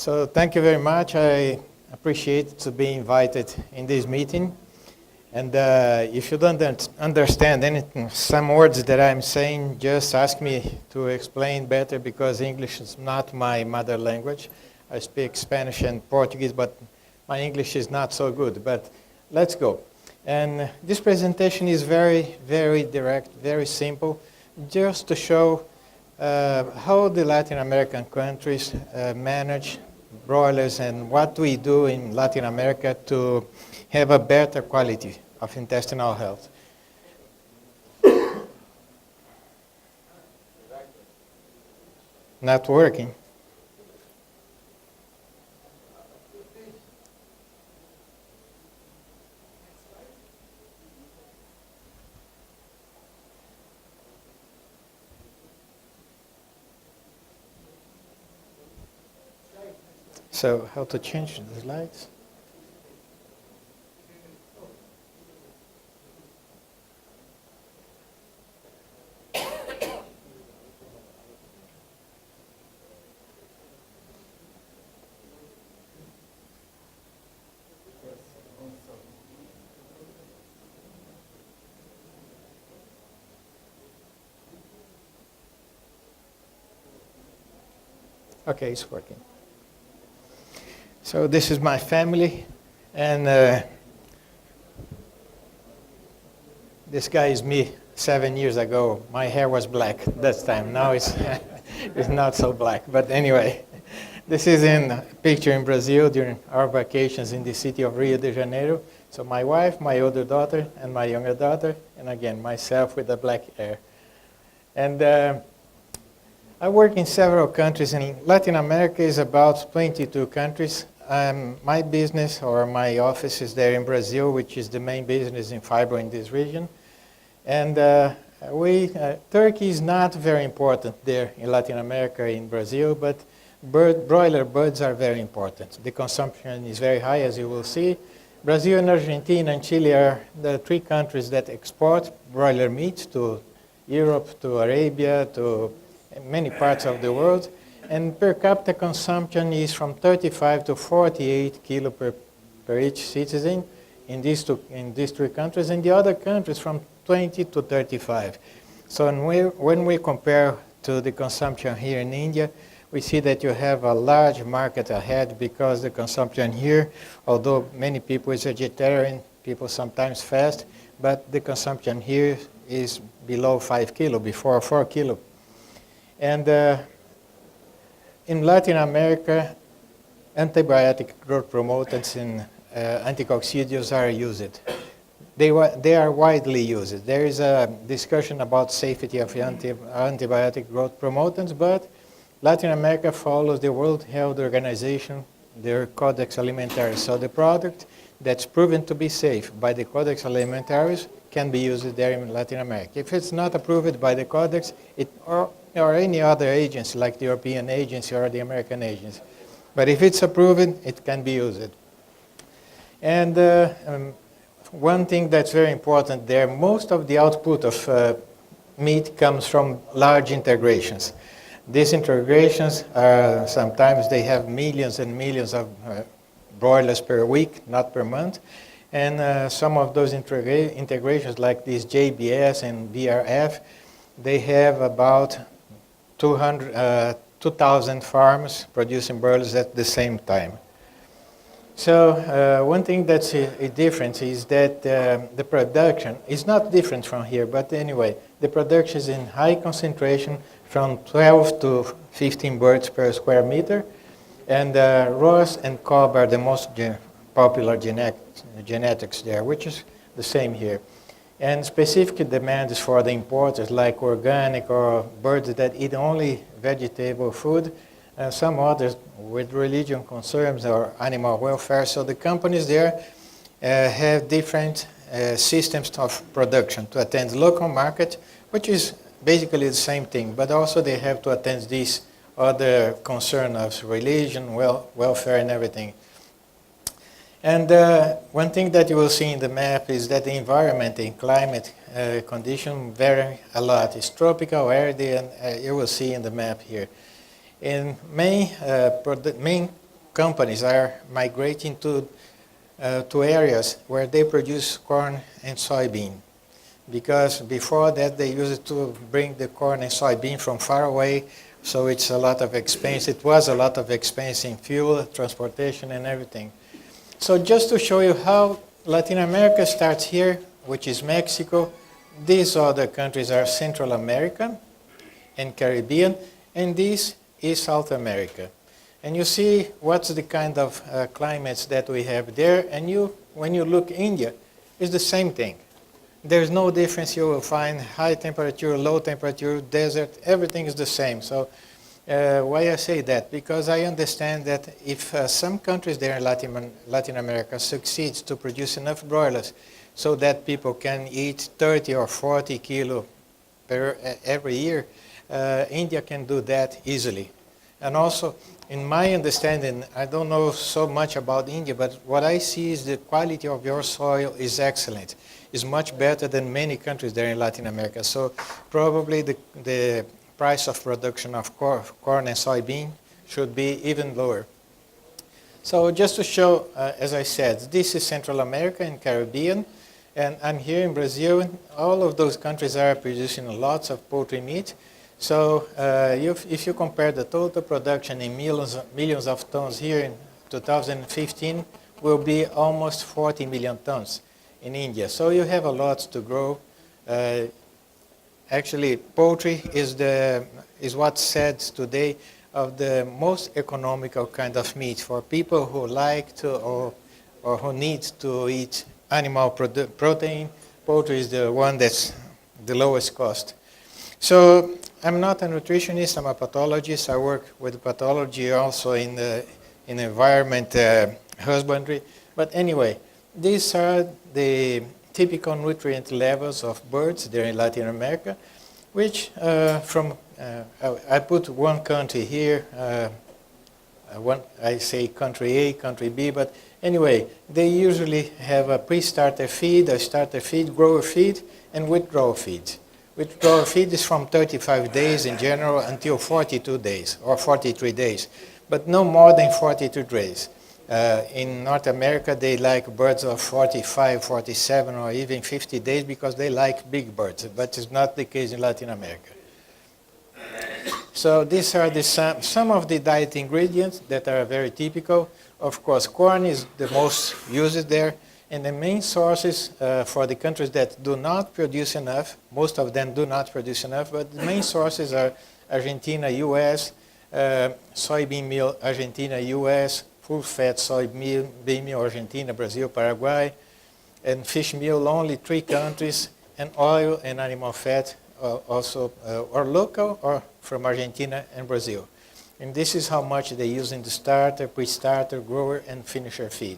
So thank you very much. I appreciate to be invited in this meeting. And if you don't understand anything, some words that I'm saying, just ask me to explain better because English is not my mother language. I speak Spanish and Portuguese, but my English is not so good. But let's go. And this presentation is very, very direct, very simple, just to show how the Latin American countries manage broilers and what we do in Latin America to have a better quality of intestinal health. Not working. So how to change the slides? Okay, it's working. So this is my family, and this guy is me 7 years ago. My hair was black that time. Now it's, it's not so black. But anyway, this is a picture in Brazil during our vacations in the city of Rio de Janeiro. So my wife, my older daughter, and my younger daughter, and again, myself with the black hair. And I work in several countries, and Latin America is about 22 countries. My business or my office is there in Brazil, which is the main business in fiber in this region. And Turkey is not very important there in Latin America, in Brazil, but broiler birds are very important. The consumption is very high, as you will see. Brazil and Argentina and Chile are the three countries that export broiler meat to Europe, to Arabia, to many parts of the world. And per capita consumption is from 35 to 48 kilo per each citizen in these three countries, and the other countries from 20 to 35. So when we compare to the consumption here in India, we see that you have a large market ahead because the consumption here, although many people is vegetarian, people sometimes fast, but the consumption here is below 5 kilo, before 4 kilo. And in Latin America, antibiotic growth promotants and anticoccidials are used. They are widely used. There is a discussion about safety of antibiotic growth promotants, but Latin America follows the World Health Organization, their Codex Alimentarius. So the product that's proven to be safe by the Codex Alimentarius can be used there in Latin America. If it's not approved by the Codex, or any other agency, like the European agency or the American agency. But if it's approved, it can be used. And one thing that's very important there, most of the output of meat comes from large integrations. These integrations, sometimes they have millions and millions of broilers per week, not per month. And some of those integrations, like these JBS and BRF, they have about 2,000 farms producing broilers at the same time. So one thing that's a difference is that the production is not different from here, but anyway, the production is in high concentration from 12 to 15 birds per square meter, and Ross and Cobb are the most popular genetics there, which is the same here. And specific demands for the importers, like organic or birds that eat only vegetable food, and some others with religion concerns or animal welfare. So the companies there have different systems of production to attend the local market, which is basically the same thing, but also they have to attend this other concern of religion, welfare and everything. And one thing that you will see in the map is that the environment and climate condition vary a lot. It's tropical, arid, and you will see in the map here. In main companies are migrating to areas where they produce corn and soybean. Because before that they used to bring the corn and soybean from far away, so it's a lot of expense. It was a lot of expense in fuel, transportation, and everything. So just to show you how Latin America starts here, which is Mexico. These other countries are Central America and Caribbean, and this is South America. And you see what's the kind of climates that we have there, and when you look India, it's the same thing. There's no difference. You will find high temperature, low temperature, desert, everything is the same. So why I say that? Because I understand that if some countries there in Latin America succeeds to produce enough broilers so that people can eat 30 or 40 kilo every year, India can do that easily. And also, in my understanding, I don't know so much about India, but what I see is the quality of your soil is excellent. It's much better than many countries there in Latin America. So probably the price of production of corn and soybean should be even lower. So just to show, as I said, this is Central America and Caribbean, and I'm here in Brazil. All of those countries are producing lots of poultry meat. So if you compare the total production in millions of tons here in 2015, will be almost 40 million tons in India. So you have a lot to grow. Actually, poultry is what's said today of the most economical kind of meat for people who like to or who need to eat animal protein. Poultry is the one that's the lowest cost. So I'm not a nutritionist, I'm a pathologist. I work with pathology also in environment husbandry. But anyway, these are the typical nutrient levels of birds there in Latin America, which I put one country here, I say country A, country B, but anyway, they usually have a pre-starter feed, a starter feed, grower feed, and withdrawal feed. Withdrawal feed is from 35 days in general until 42 days or 43 days, but no more than 42 days. In North America, they like birds of 45, 47, or even 50 days because they like big birds, but it's not the case in Latin America. So these are some of the diet ingredients that are very typical. Of course, corn is the most used there, and the main sources for the countries that do not produce enough, most of them do not produce enough, but the main sources are Argentina, US, soybean meal, Argentina, US, full-fat soybean meal, Argentina, Brazil, Paraguay, and fish meal, only 3 countries, and oil and animal fat, also or local or from Argentina and Brazil. And this is how much they use in the starter, pre-starter, grower, and finisher feed.